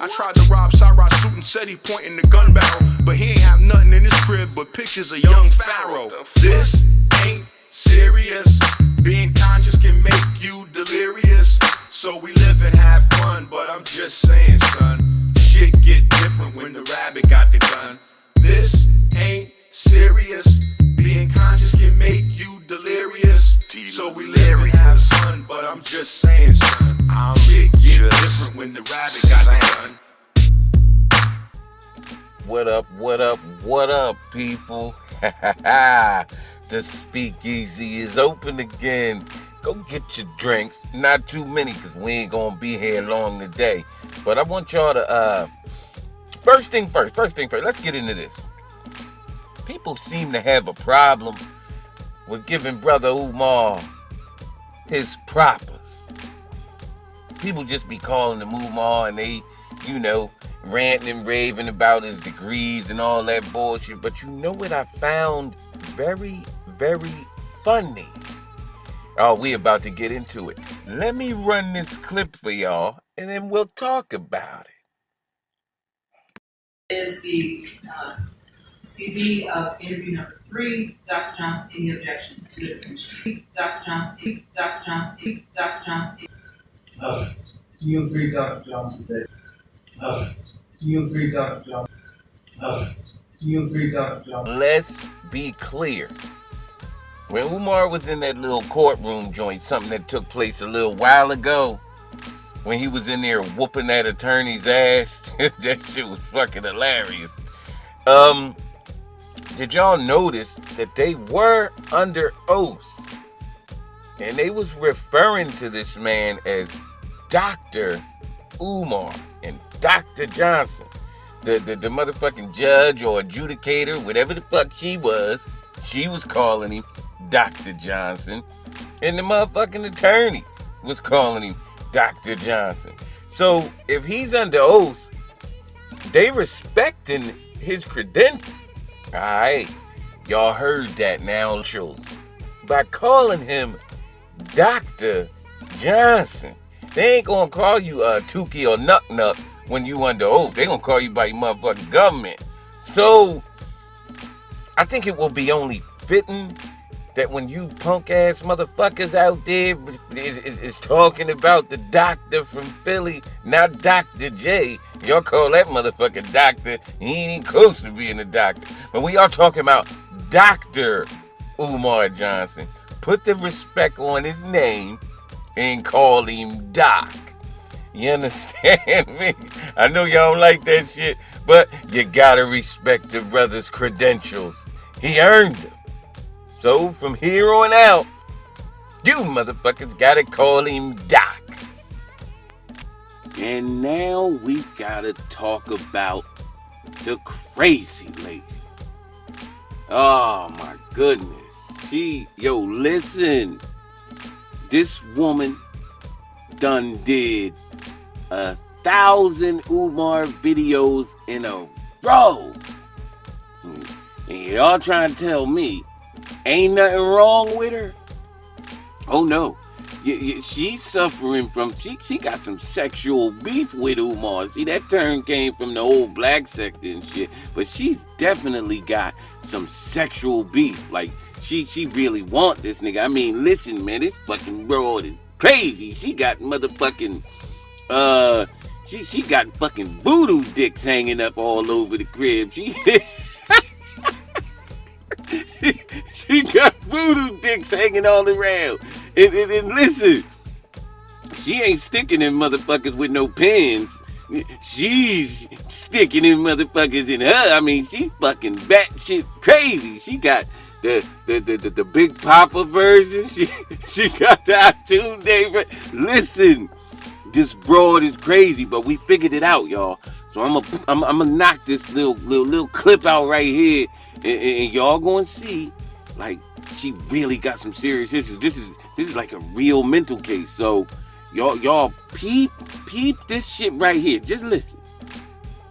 I tried to rob Cyrus suit and said he pointing the gun barrel, but he ain't have nothing in his crib but pictures of young Pharaoh. This ain't serious. Being conscious can make you delirious. So we live and have fun, but I'm just saying, son, shit get different when the rabbit got the gun. This ain't serious. Being conscious can make you delirious. So we live and have fun, but I'm just saying, son, shit get different when the rabbit got the gun. What up, what up, what up, people? The speakeasy is open again. Go get your drinks. Not too many, because we ain't gonna be here long today. But I want y'all to, first thing first, let's get into this. People seem to have a problem with giving Brother Umar his propers. People just be calling him Umar and they, ranting and raving about his degrees and all that bullshit. But you know what I found very, very funny? Oh, we about to get into it. Let me run this clip for y'all and then we'll talk about it. Is the CD of interview number 3, Dr. Johnson, any objection to its commission? Dr. Johnson. Do you agree, Dr. Johnson, that? Do you agree, Dr. Johnson? Do you agree, Dr. Johnson? Let's be clear. When Umar was in that little courtroom joint, something that took place a little while ago, when he was in there whooping that attorney's ass, that shit was fucking hilarious. Did y'all notice that they were under oath? And they was referring to this man as Dr. Umar and Dr. Johnson. The motherfucking judge or adjudicator, whatever the fuck she was calling him Dr. Johnson. And the motherfucking attorney was calling him Dr. Johnson. So if he's under oath, they respecting his credentials. Alright, y'all heard that now, shows. By calling him Dr. Johnson, they ain't gonna call you Tukey or Nuck Nuck when you under oath. They gonna call you by your motherfucking government. So, I think it will be only fitting that when you punk ass motherfuckers out there is talking about the doctor from Philly, not Dr. J, y'all call that motherfucker doctor. He ain't even close to being a doctor. But we are talking about Dr. Umar Johnson. Put the respect on his name and call him Doc. You understand me? I know y'all don't like that shit, but you gotta respect the brother's credentials. He earned them. So from here on out, you motherfuckers gotta call him Doc. And now we gotta talk about the crazy lady. Oh my goodness. Listen. This woman done did 1,000 Umar videos in a row. And y'all trying to tell me ain't nothing wrong with her? Oh no. She's suffering from, she got some sexual beef with Umar. See, that term came from the old black sector and shit. But she's definitely got some sexual beef. Like, she really want this nigga. I mean, listen, man, this fucking broad is crazy. She got motherfucking, she got fucking voodoo dicks hanging up all over the crib. She got voodoo dicks hanging all around. And listen, she ain't sticking in motherfuckers with no pins. She's sticking in motherfuckers in her. I mean, she's fucking batshit crazy. She got the Big Papa version. She got the iTunes Day. Listen, this broad is crazy, but we figured it out, y'all. So I'm gonna knock this little clip out right here, and y'all gonna see, like, she really got some serious issues. This is like a real mental case. So y'all peep this shit right here. Just listen.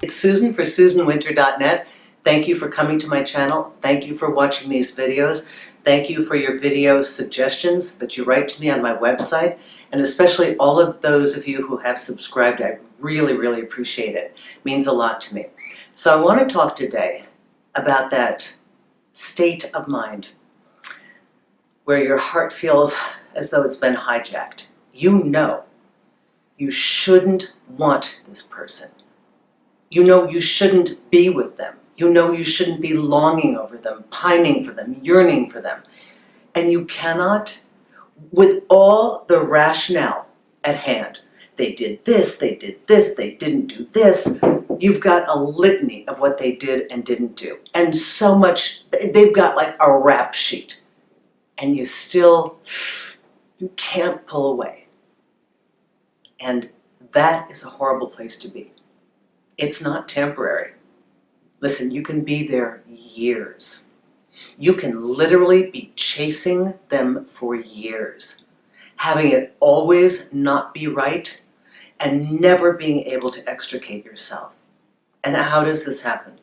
It's Susan for SusanWinter.net. Thank you for coming to my channel. Thank you for watching these videos. Thank you for your video suggestions that you write to me on my website, and especially all of those of you who have subscribed. I really, really appreciate it. It means a lot to me. So I want to talk today about that state of mind where your heart feels as though it's been hijacked. You know you shouldn't want this person. You know you shouldn't be with them. You know you shouldn't be longing over them, pining for them, yearning for them. And you cannot, with all the rationale at hand, they did this, they didn't do this. You've got a litany of what they did and didn't do. And so much, they've got like a rap sheet. And you can't pull away. And that is a horrible place to be. It's not temporary. Listen, you can be there years. You can literally be chasing them for years, having it always not be right and never being able to extricate yourself. And how does this happen?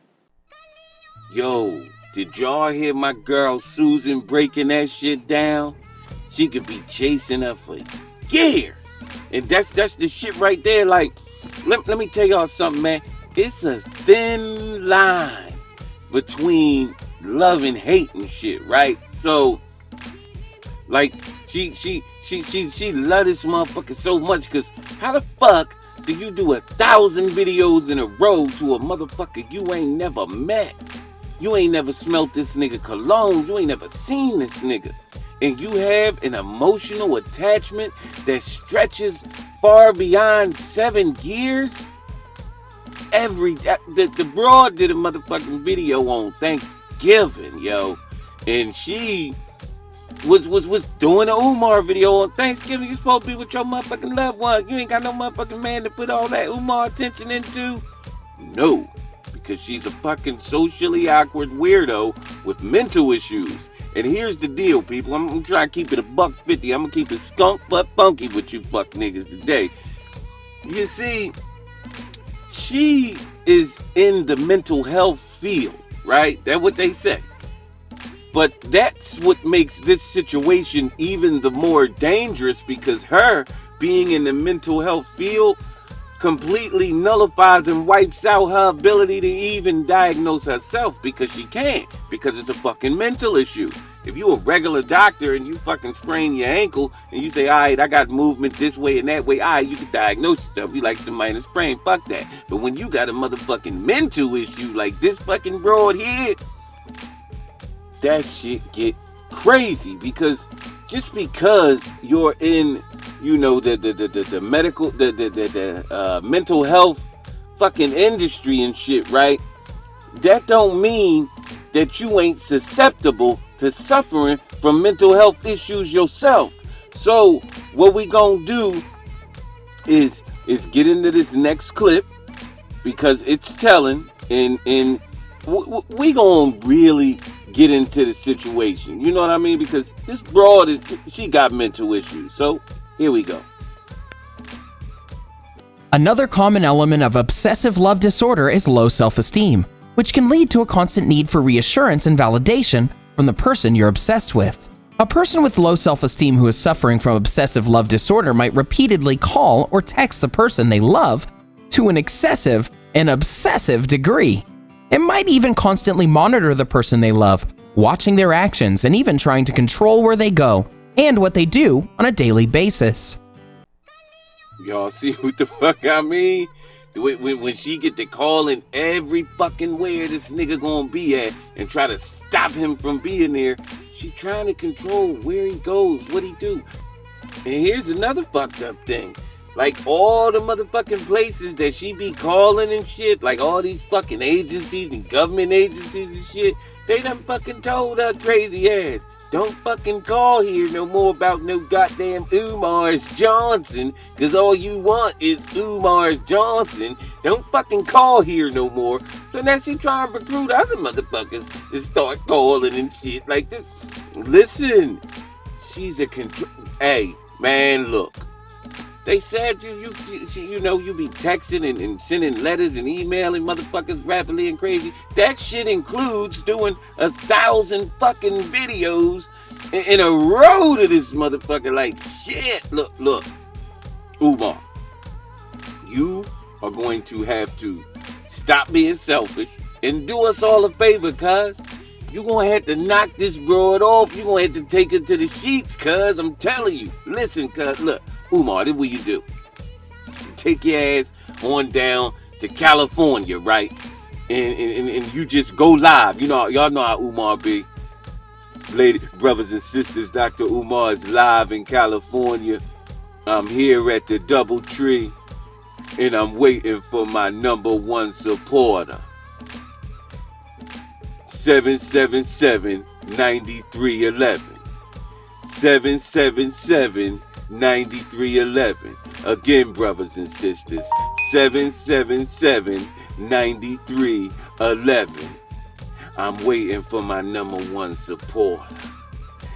Yo, did y'all hear my girl Susan breaking that shit down? She could be chasing her for years. And that's the shit right there. Like, let me tell y'all something, man. It's a thin line between love and hate and shit, right? So, like, she love this motherfucker so much, because how the fuck do you do 1,000 videos in a row to a motherfucker you ain't never met? You ain't never smelt this nigga cologne. You ain't never seen this nigga. And you have an emotional attachment that stretches far beyond 7 years? The broad did a motherfucking video on Thanksgiving, yo. And she was doing an Umar video on Thanksgiving. You supposed to be with your motherfucking loved ones. You ain't got no motherfucking man to put all that Umar attention into? No. Because she's a fucking socially awkward weirdo with mental issues. And here's the deal, people. I'm trying to keep it $1.50. I'm gonna keep it skunk but funky with you fuck niggas today. You see, she is in the mental health field, right? That's what they say. But that's what makes this situation even the more dangerous, because her being in the mental health field completely nullifies and wipes out her ability to even diagnose herself, because she can't, because it's a fucking mental issue. If you a regular doctor and you fucking sprain your ankle and you say, all right, I got movement this way and that way, all right, you can diagnose yourself. You like the minor sprain, fuck that. But when you got a motherfucking mental issue like this fucking broad here, that shit get crazy. Because just because you're in, you know, the medical, the mental health fucking industry and shit, right? That don't mean that you ain't susceptible to suffering from mental health issues yourself. So what we gonna do is get into this next clip, because it's telling, and we gonna really get into the situation. You know what I mean? Because this broad she got mental issues. So here we go. Another common element of obsessive love disorder is low self-esteem, which can lead to a constant need for reassurance and validation from the person you're obsessed with. A person with low self-esteem who is suffering from obsessive love disorder might repeatedly call or text the person they love to an excessive and obsessive degree. It might even constantly monitor the person they love, watching their actions and even trying to control where they go and what they do on a daily basis. Y'all see what the fuck I mean? When she get to calling every fucking where this nigga gonna be at and try to stop him from being there, she trying to control where he goes, what he do. And here's another fucked up thing. Like, all the motherfucking places that she be calling and shit, like all these fucking agencies and government agencies and shit, they done fucking told her crazy ass, don't fucking call here no more about no goddamn Umar's Johnson, cause all you want is Umar's Johnson. Don't fucking call here no more. So now she trying to recruit other motherfuckers to start calling and shit like this. Listen, she's a Hey, man, look. They said you be texting and sending letters and emailing motherfuckers rapidly and crazy. That shit includes doing 1,000 fucking videos in a row to this motherfucker. Like, shit. Look, Umar, you are going to have to stop being selfish and do us all a favor, cuz. You gonna have to knock this broad off. You gonna have to take her to the sheets, cuz. I'm telling you. Listen, cuz. Look, Umar, this is what you do. You take your ass on down to California, right? And you just go live. You know, y'all know how Umar be. Ladies, brothers and sisters, Dr. Umar is live in California. I'm here at the DoubleTree, and I'm waiting for my #1 supporter. 777-9311. 777-9311. Again, brothers and sisters, 777-9311. I'm waiting for my #1 supporter.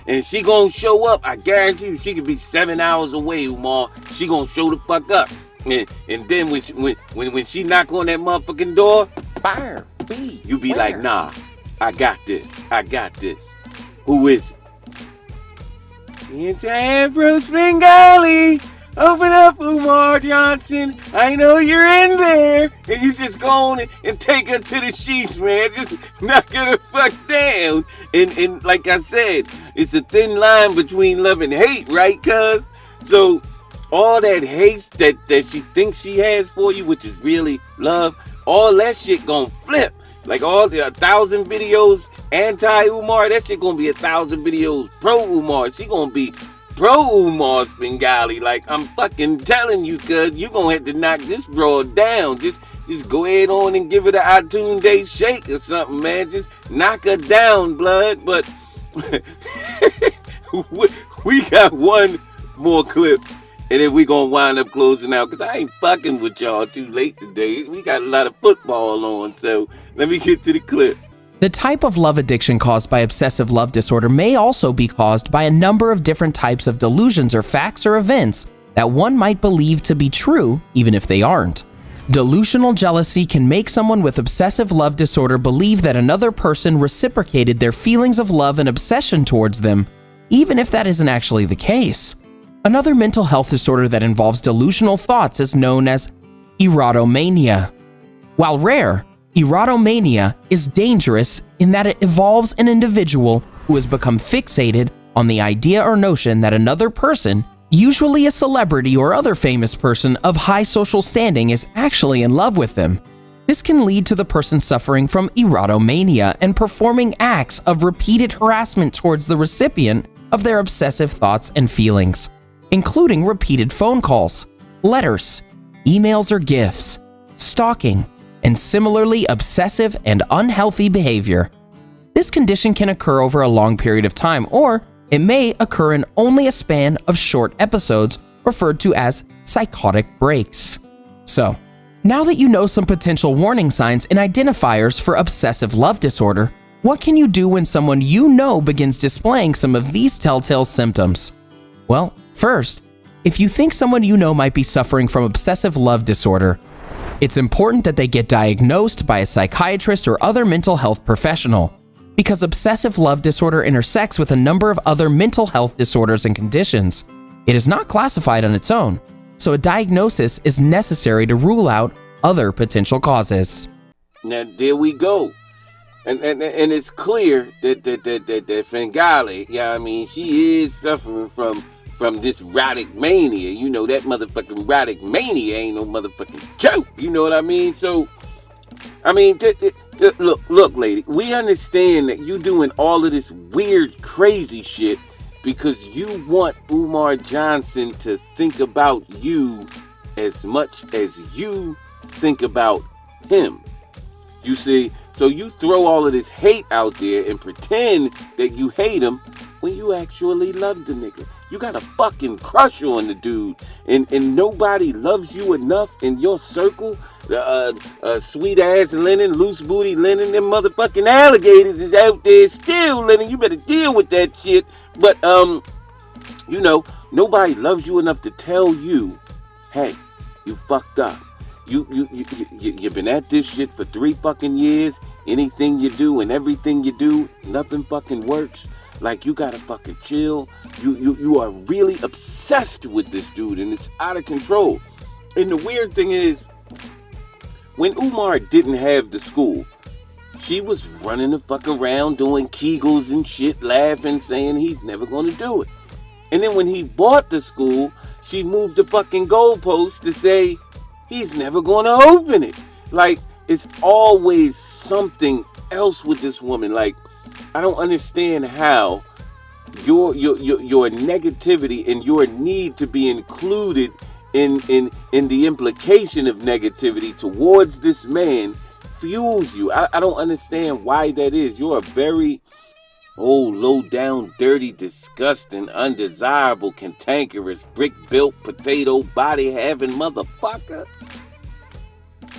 And she gonna show up. I guarantee you, she could be 7 hours away, Umar. She gonna show the fuck up. And then when she knock on that motherfucking door, fire, you be like, nah, I got this. Who is it? It's afro, svengali. Open up, Umar Johnson. I know you're in there. And you just go on and take her to the sheets, man. Just knock her the fuck down. And like I said, it's a thin line between love and hate, right, cuz? So all that hate that she thinks she has for you, which is really love, all that shit gonna flip. Like all the 1,000 videos anti-Umar, that shit gonna be 1,000 videos pro-Umar. She gonna be pro-Umar Svengali. Like, I'm fucking telling you, cuz you gonna have to knock this broad down. Just go ahead on and give it an iTunes Day shake or something, man. Just knock her down, blood. But we got one more clip, and then we gonna wind up closing out, because I ain't fucking with y'all too late today. We got a lot of football on, so let me get to the clip. The type of love addiction caused by obsessive love disorder may also be caused by a number of different types of delusions or facts or events that one might believe to be true, even if they aren't. Delusional jealousy can make someone with obsessive love disorder believe that another person reciprocated their feelings of love and obsession towards them, even if that isn't actually the case. Another mental health disorder that involves delusional thoughts is known as erotomania. While rare, erotomania is dangerous in that it involves an individual who has become fixated on the idea or notion that another person, usually a celebrity or other famous person of high social standing, is actually in love with them. This can lead to the person suffering from erotomania and performing acts of repeated harassment towards the recipient of their obsessive thoughts and feelings, including repeated phone calls, letters, emails or gifts, stalking, and similarly obsessive and unhealthy behavior. This condition can occur over a long period of time, or it may occur in only a span of short episodes referred to as psychotic breaks. So, now that you know some potential warning signs and identifiers for obsessive love disorder, what can you do when someone you know begins displaying some of these telltale symptoms? Well, first, if you think someone you know might be suffering from obsessive love disorder, it's important that they get diagnosed by a psychiatrist or other mental health professional, because obsessive love disorder intersects with a number of other mental health disorders and conditions. It is not classified on its own, so a diagnosis is necessary to rule out other potential causes. Now there we go, and it's clear that Svengali, yeah, I mean, she is suffering from this radic mania. You know, that motherfucking radic mania ain't no motherfucking joke. You know what I mean? So, I mean, look, lady, we understand that you doing all of this weird, crazy shit because you want Umar Johnson to think about you as much as you think about him. You see? So you throw all of this hate out there and pretend that you hate him when you actually love the nigga. You got a fucking crush on the dude, and nobody loves you enough in your circle. Sweet ass Lennon, loose booty Lennon, them motherfucking alligators is out there still, Lennon. You better deal with that shit. But you know, nobody loves you enough to tell you hey, you fucked up. You've been at this shit for 3 fucking years. Anything you do and everything you do, nothing fucking works. Like, you gotta fucking chill. You are really obsessed with this dude, and it's out of control. And the weird thing is, when Umar didn't have the school, she was running the fuck around doing Kegels and shit, laughing, saying he's never gonna do it. And then when he bought the school, she moved the fucking goalpost to say he's never gonna open it. Like, it's always something else with this woman. Like, I don't understand how your negativity and your need to be included in the implication of negativity towards this man fuels you. I don't understand why that is. You're a very low down, dirty, disgusting, undesirable, cantankerous, brick-built, potato body having motherfucker.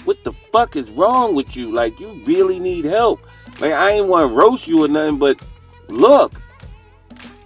What the fuck is wrong with you? Like, you really need help. Like, I ain't want to roast you or nothing, but look,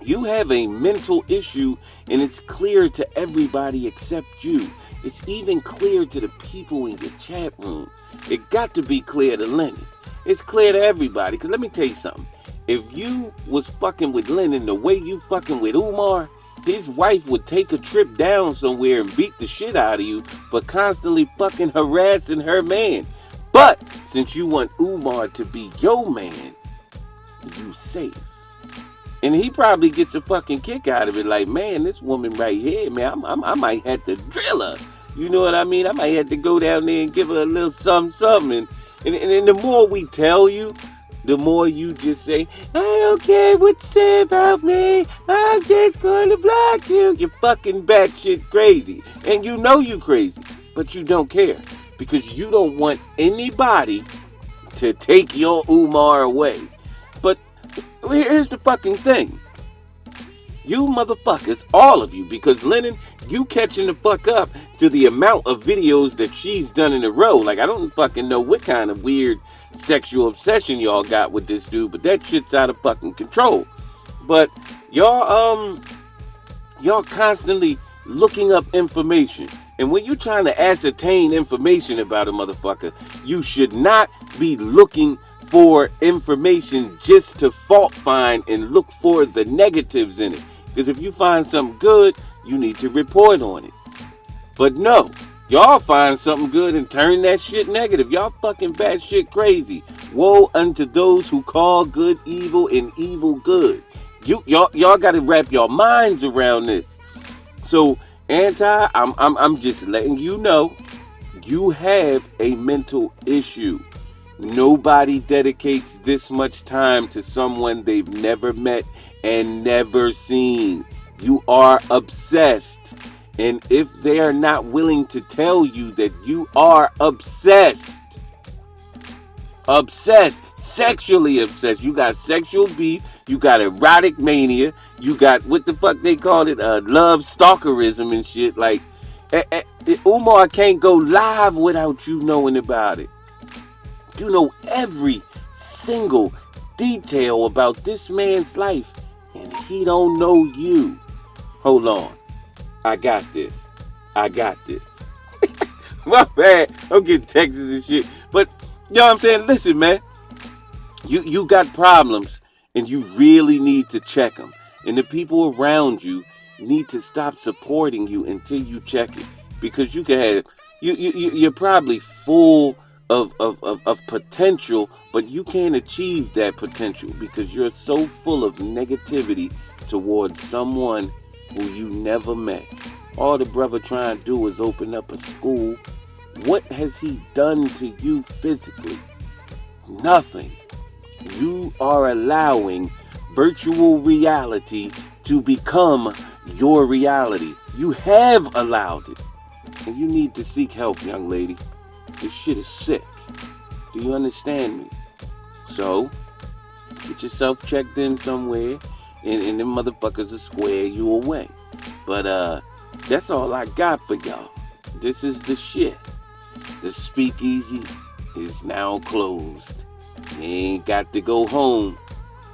you have a mental issue, and it's clear to everybody except you. It's even clear to the people in your chat room. It got to be clear to Lennon. It's clear to everybody. Because let me tell you something. If you was fucking with Lennon the way you fucking with Umar, his wife would take a trip down somewhere and beat the shit out of you for constantly fucking harassing her man. But since you want Umar to be your man, you safe. And he probably gets a fucking kick out of it. Like, man, this woman right here, man, I might have to drill her. You know what I mean? I might have to go down there and give her a little something. And the more we tell you, the more you just say, I don't care what you say about me. I'm just going to block you. You're fucking batshit crazy. And you know you crazy, but you don't care. Because you don't want anybody to take your Umar away. But here's the fucking thing. You motherfuckers, all of you, because Lennon, you catching the fuck up to the amount of videos that she's done in a row. Like, I don't fucking know what kind of weird sexual obsession y'all got with this dude, but that shit's out of fucking control. But y'all constantly looking up information. And when you're trying to ascertain information about a motherfucker, you should not be looking for information just to fault find and look for the negatives in it. Because if you find something good, you need to report on it. But no, y'all find something good and turn that shit negative. Y'all fucking batshit crazy. Woe unto those who call good evil and evil good. Y'all got to wrap your minds around this. So, I'm just letting you know, you have a mental issue. Nobody dedicates this much time to someone they've never met and never seen. You are obsessed. And if they are not willing to tell you that you are obsessed, sexually obsessed, you got sexual beef, you got erotic mania, you got what the fuck they call it, love stalkerism and shit. Like, Umar can't go live without you knowing about it. You know every single detail about this man's life, and he don't know you. Hold on. I got this. My bad. I'm getting texts and shit. But, you know what I'm saying? Listen, man. You got problems, and you really need to check them. And the people around you need to stop supporting you until you check it. Because you can have... You're probably full of potential, but you can't achieve that potential because you're so full of negativity towards someone who you never met. All the brother trying to do is open up a school. What has he done to you physically? Nothing. You are allowing virtual reality to become your reality. You have allowed it. And you need to seek help, young lady. This shit is sick. Do you understand me? So, get yourself checked in somewhere, and them motherfuckers will square you away. But, that's all I got for y'all. This is the shit. The speakeasy is now closed. You ain't got to go home,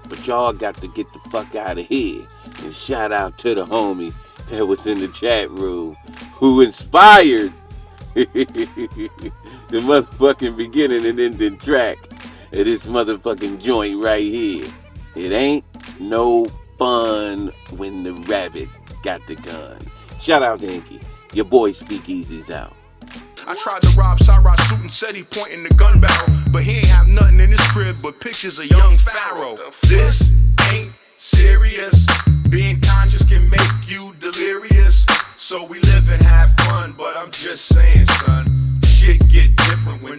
but y'all got to get the fuck out of here. And shout out to the homie that was in the chat room who inspired the motherfucking beginning and ending track of this motherfucking joint right here. It ain't no fun when the rabbit got the gun. Shout out to Inky. Your boy Speakeasy's out. I tried to rob Cyrus suit and said he pointing the gun barrel, but he ain't have nothing in his crib but pictures of young Pharaoh. This ain't serious. Being conscious can make you delirious. So we live and have fun, but I'm just saying, son, shit get different when